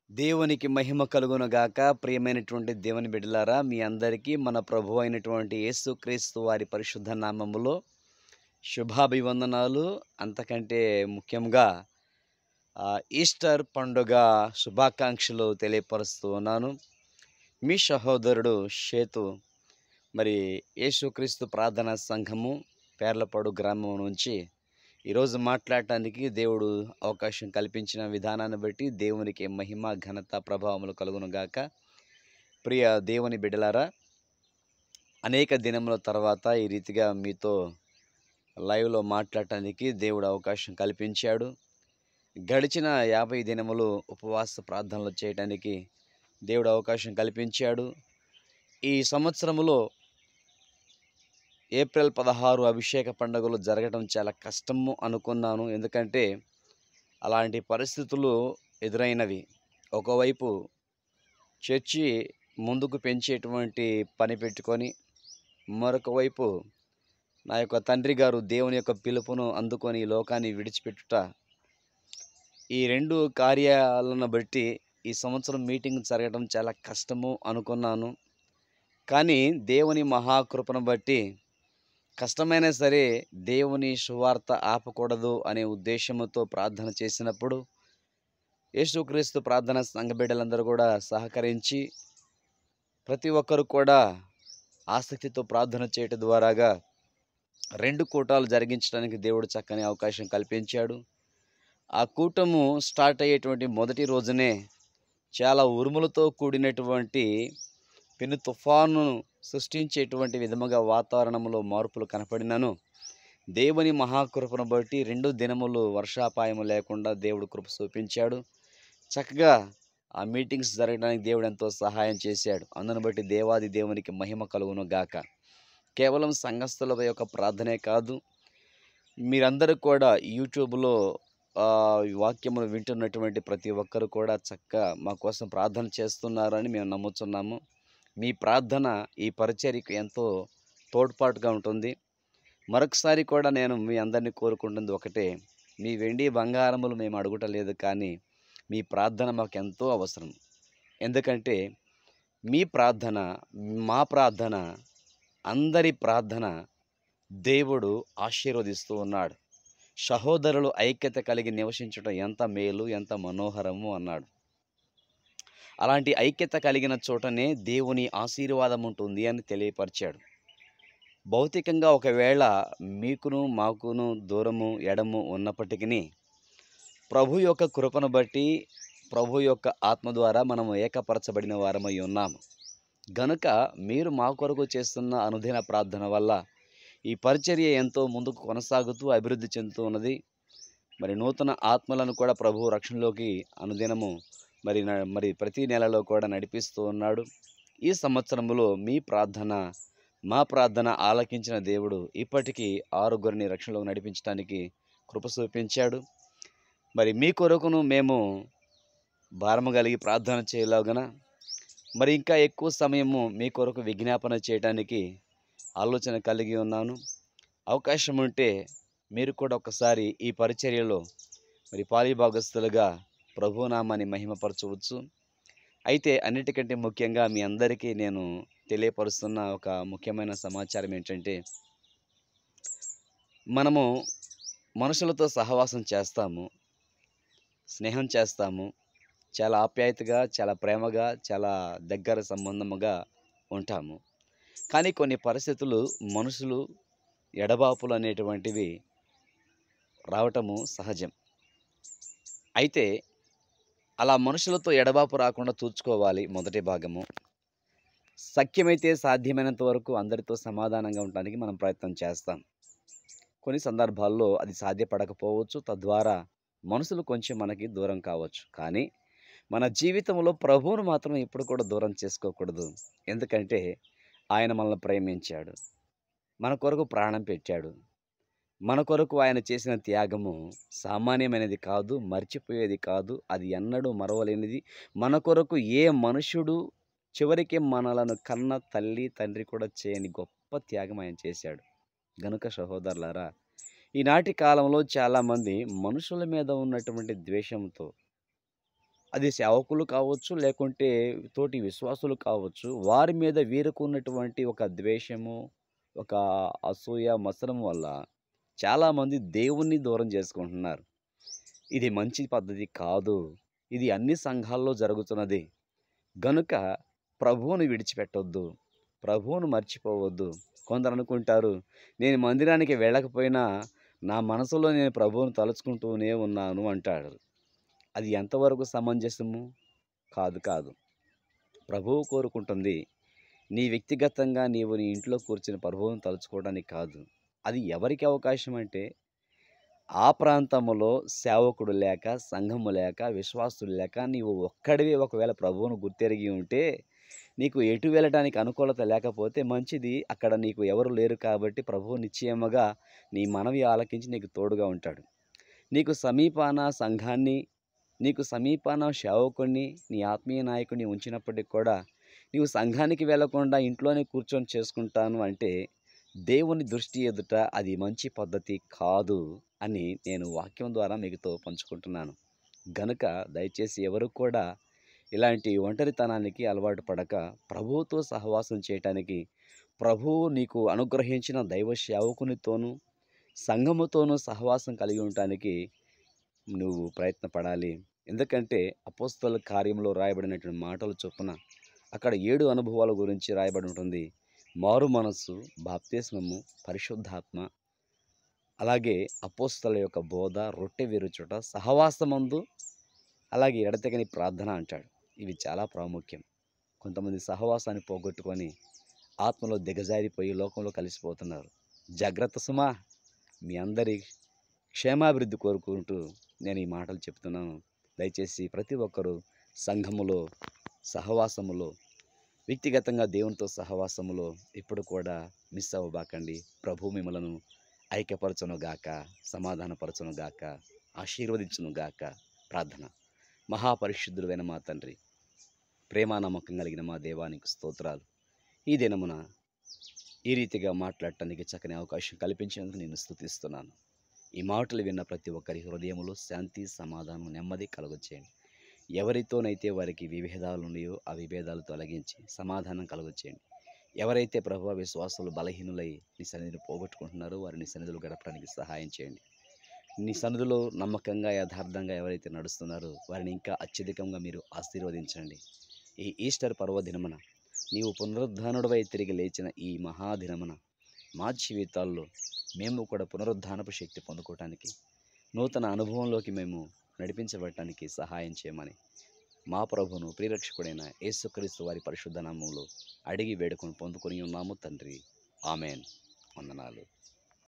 దేవునికి మహిమ కలుగును గాక. ప్రియమైనటువంటి దేవుని బిడ్డలారా, మీ అందరికీ మన ప్రభు అయినటువంటి యేసుక్రీస్తు వారి పరిశుద్ధ నామములో శుభాభివందనాలు. అంతకంటే ముఖ్యంగా ఈస్టర్ పండుగ శుభాకాంక్షలు తెలియపరుస్తూ ఉన్నాను. మీ సహోదరుడు షేతు. మరి యేసుక్రీస్తు ప్రార్థనా సంఘము పేర్లపాడు గ్రామం నుంచి ఈరోజు మాట్లాడటానికి దేవుడు అవకాశం కల్పించిన విధానాన్ని బట్టి దేవునికి మహిమ, ఘనత, ప్రభావములు కలుగును గాక. ప్రియ దేవుని బిడ్డలారా, అనేక దినముల తర్వాత ఈ రీతిగా మీతో లైవ్లో మాట్లాడటానికి దేవుడు అవకాశం కల్పించాడు. గడిచిన 50 దినములు ఉపవాస ప్రార్థనలు చేయడానికి దేవుడు అవకాశం కల్పించాడు. ఈ సంవత్సరములో ఏప్రిల్ 16 అభిషేక పండుగలు జరగడం చాలా కష్టము అనుకున్నాను. ఎందుకంటే అలాంటి పరిస్థితులు ఎదురైనవి. ఒకవైపు చర్చి ముందుకు పెంచేటువంటి పని పెట్టుకొని, మరొక వైపు నా యొక్క తండ్రి గారు దేవుని యొక్క పిలుపును అందుకొని ఈ లోకాన్ని విడిచిపెట్టుట, ఈ రెండు కార్యాలను బట్టి ఈ సంవత్సరం మీటింగ్ జరగడం చాలా కష్టము అనుకున్నాను. కానీ దేవుని మహాకృపను బట్టి కష్టమైనా సరే దేవుని సువార్త ఆపకూడదు అనే ఉద్దేశంతో ప్రార్థన చేసినప్పుడు యేసుక్రీస్తు ప్రార్థన సంఘ బిడ్డలందరూ కూడా సహకరించి ప్రతి ఒక్కరు కూడా ఆసక్తితో ప్రార్థన చేయటం ద్వారాగా 2 కూటాలు జరిగించడానికి దేవుడు చక్కని అవకాశం కల్పించాడు. ఆ కూటము స్టార్ట్ అయ్యేటువంటి మొదటి రోజునే చాలా ఉరుములతో కూడినటువంటి పెను తుఫాను సృష్టించేటువంటి విధముగా వాతావరణంలో మార్పులు కనపడినను దేవుని మహాకృపను బట్టి 2 దినములు వర్షాపాయము లేకుండా దేవుడు కృప చూపించాడు. చక్కగా ఆ మీటింగ్స్ జరగడానికి దేవుడు ఎంతో సహాయం చేశాడు. అందును బట్టి దేవాది దేవునికి మహిమ కలుగును గాక. కేవలం సంఘస్థుల యొక్క ప్రార్థనే కాదు, మీరందరూ కూడా యూట్యూబ్లో వాక్యమును వింటున్నటువంటి ప్రతి ఒక్కరు కూడా చక్కగా మా కోసం ప్రార్థన చేస్తున్నారని మేము నమ్ముతున్నాము. మీ ప్రార్థన ఈ పరిచర్యకు ఎంతో తోడ్పాటుగా ఉంటుంది. మరొకసారి కూడా నేను మీ అందరినీ కోరుకుంటుంది ఒకటే, మీ వెండి బంగారములు మేము అడుగుటలేదు, కానీ మీ ప్రార్థన మాకు ఎంతో అవసరం. ఎందుకంటే మీ ప్రార్థన, మా ప్రార్థన, అందరి ప్రార్థన దేవుడు ఆశీర్వదిస్తూ ఉన్నాడు. సహోదరులు ఐక్యత కలిగి నివసించడం ఎంత మేలు, ఎంత మనోహరము అన్నాడు. అలాంటి ఐక్యత కలిగిన చోటనే దేవుని ఆశీర్వాదం ఉంటుంది అని తెలియపరిచాడు. భౌతికంగా ఒకవేళ మీకును మాకును దూరము ఎడము ఉన్నప్పటికీ ప్రభు యొక్క కృపను బట్టి, ప్రభు యొక్క ఆత్మ ద్వారా మనము ఏకపరచబడిన వారమై ఉన్నాము. గనుక మీరు మా కొరకు చేస్తున్న అనుదిన ప్రార్థన వల్ల ఈ పరిచర్య ఎంతో ముందుకు కొనసాగుతూ అభివృద్ధి చెందుతూ ఉన్నది. మరి నూతన ఆత్మలను కూడా ప్రభు రక్షణలోకి అనుదినము మరి ప్రతి నెలలో కూడా నడిపిస్తూ ఉన్నాడు. ఈ సంవత్సరంలో మీ ప్రార్థన, మా ప్రార్థన ఆలకించిన దేవుడు ఇప్పటికీ 6 రక్షణలోకి నడిపించడానికి కృప చూపించాడు. మరి మీ కొరకును మేము భారము కలిగి ప్రార్థన చేయలాగన మరి ఇంకా ఎక్కువ సమయము మీ కొరకు విజ్ఞాపన చేయడానికి ఆలోచన కలిగి ఉన్నాను. అవకాశం ఉంటే మీరు కూడా ఒకసారి ఈ పరిచర్యలో మరి పాలిభాగస్తులుగా ప్రభునామాన్ని మహిమపరచవచ్చు. అయితే అన్నిటికంటే ముఖ్యంగా మీ అందరికీ నేను తెలియపరుస్తున్న ఒక ముఖ్యమైన సమాచారం ఏంటంటే, మనము మనుషులతో సహవాసం చేస్తాము, స్నేహం చేస్తాము, చాలా ఆప్యాయతగా, చాలా ప్రేమగా, చాలా దగ్గర సంబంధముగా ఉంటాము. కానీ కొన్ని పరిస్థితులు మనుషులు ఎడబాపులు అనేటువంటివి రావటము సహజం. అయితే అలా మనుషులతో ఎడబాపు రాకుండా చూసుకోవాలి. మొదటి భాగము, సఖ్యమైతే సాధ్యమైనంత వరకు అందరితో సమాధానంగా ఉండడానికి మనం ప్రయత్నం చేస్తాం. కొన్ని సందర్భాల్లో అది సాధ్యపడకపోవచ్చు, తద్వారా మనుషులు కొంచెం మనకి దూరం కావచ్చు. కానీ మన జీవితంలో ప్రభువును మాత్రం ఎప్పుడు కూడా దూరం చేసుకోకూడదు. ఎందుకంటే ఆయన మనల్ని ప్రేమించాడు, మన కొరకు ప్రాణం పెట్టాడు. మన కొరకు ఆయన చేసిన త్యాగము సామాన్యమైనది కాదు, మర్చిపోయేది కాదు, అది ఎన్నడూ మరవలేనిది. మన కొరకు ఏ మనుషుడు, చివరికి మనలను కన్న తల్లి తండ్రి కూడా చేయని గొప్ప త్యాగం ఆయన చేశాడు. గనుక సహోదరులారా, ఈనాటి కాలంలో చాలామంది మనుషుల మీద ఉన్నటువంటి ద్వేషంతో అది సేవకులు కావచ్చు, లేకుంటే తోటి విశ్వాసులు కావచ్చు. వారి మీద వీరుకున్నటువంటి ఒక ద్వేషము, ఒక అసూయ, మత్సరం వల్ల చాలామంది దేవుణ్ణి దూరం చేసుకుంటున్నారు. ఇది మంచి పద్ధతి కాదు. ఇది అన్ని సంఘాల్లో జరుగుతున్నది. గనుక ప్రభువును విడిచిపెట్టొద్దు. ప్రభువును మర్చిపోవద్దు. కొందరనుకుంటారు, నేను మందిరానికి వెళ్ళకపోయినా నా మనసులో నేను ప్రభువును తలుచుకుంటూనే ఉన్నాను అంటాడు. అది ఎంతవరకు సమంజసము? కాదు, కాదు. ప్రభువు కోరుకుంటుంది నీ వ్యక్తిగతంగా నీవు నీ ఇంట్లో కూర్చొని ప్రభువును తలుచుకోవడానికి కాదు. అది ఎవరికి అవకాశం అంటే, ఆ ప్రాంతములో సేవకుడు లేక, సంఘము లేక, విశ్వాసులు లేక నీవు ఒక్కడివే ఒకవేళ ప్రభువును గుర్తెరిగి ఉంటే, నీకు ఎటు వెళ్ళటానికి అనుకూలత లేకపోతే మంచిది. అక్కడ నీకు ఎవరు లేరు కాబట్టి ప్రభువు నిశ్చయముగా నీ మనవి ఆలకించి నీకు తోడుగా ఉంటాడు. నీకు సమీపాన సంఘాన్ని, నీకు సమీపాన సేవకుడిని, నీ ఆత్మీయ నాయకుడిని ఉంచినప్పటికి కూడా నీవు సంఘానికి వెళ్ళకుండా ఇంట్లోనే కూర్చొని చేసుకుంటాను అంటే, దేవుని దృష్టి ఎదుట అది మంచి పద్ధతి కాదు అని నేను వాక్యం ద్వారా మీతో పంచుకుంటున్నాను. గనుక దయచేసి ఎవరు కూడా ఇలాంటి ఒంటరితనానికి అలవాటు పడక, ప్రభువుతో సహవాసం చేయటానికి, ప్రభువు నీకు అనుగ్రహించిన దైవ సేవకునితోనూ, సంఘముతోనూ సహవాసం కలిగి ఉండటానికి నువ్వు ప్రయత్నపడాలి. ఎందుకంటే అపోస్తలుల కార్యంలో రాయబడినటువంటి మాటల చొప్పున అక్కడ 7 అనుభవాల గురించి రాయబడి ఉంటుంది. మారు మనస్సు, బాప్తిస్మము, పరిశుద్ధాత్మ, అలాగే అపోస్తలుల యొక్క బోధ, రొట్టె విరుచుట, సహవాసమందు, అలాగే ఎడతెగని ప్రార్థన అంటాడు. ఇవి చాలా ప్రాముఖ్యం. కొంతమంది సహవాసాన్ని పోగొట్టుకొని ఆత్మలో దిగజారిపోయి లోకంలో కలిసిపోతున్నారు. జాగ్రత్త సుమా! మీ అందరి క్షేమాభివృద్ధి కోరుకుంటూ నేను ఈ మాటలు చెప్తున్నాను. దయచేసి ప్రతి ఒక్కరూ సంఘములో, సహవాసములో, వ్యక్తిగతంగా దేవునితో సహవాసములో ఎప్పుడు కూడా మిస్ అవ్వబాకండి. ప్రభు మిమ్మలను ఐక్యపరచునుగాక, సమాధానపరచునుగాక, ఆశీర్వదించునుగాక. ప్రార్థన. మహాపరిశుద్ధుడైన మా తండ్రి, ప్రేమ నమ్మకం కలిగిన మా దేవానికి స్తోత్రాలు. ఈ దినమున ఈ రీతిగా మాట్లాడటానికి చక్కని అవకాశం కల్పించినందుకు నేను స్తుతిస్తున్నాను. ఈ మాటలు విన్న ప్రతి ఒక్కరి హృదయములో శాంతి, సమాధానం, నెమ్మది కలుగచేయండి. ఎవరితోనైతే వారికి విభేదాలు ఉన్నాయో ఆ విభేదాలు తొలగించి సమాధానం కలుగచేయండి. ఎవరైతే ప్రభువా విశ్వాసులు బలహీనులై నీ సన్నిధిని పోగొట్టుకుంటున్నారో వారిని సన్నిధిలో గడపడానికి సహాయం చేయండి. నీ సన్నిధిలో నమ్మకంగా, యథార్థంగా ఎవరైతే నడుస్తున్నారో వారిని ఇంకా అత్యధికంగా మీరు ఆశీర్వదించండి. ఈ ఈస్టర్ పర్వదినమున నీవు పునరుద్ధానుడవై తిరిగి లేచిన ఈ మహాదినమున మా జీవితాల్లో మేము కూడా పునరుద్ధానపు శక్తి పొందుకోవటానికి, నూతన అనుభవంలోకి మేము నడిపించబడటానికి సహాయం చేయమని మా ప్రభువును ప్రియరక్షకుడైన యేసుక్రీస్తు వారి పరిశుద్ధ నామములో అడిగి వేడుకొని పొందుకొని ఉన్నాము తండ్రి. ఆమెన్. వందనాలు.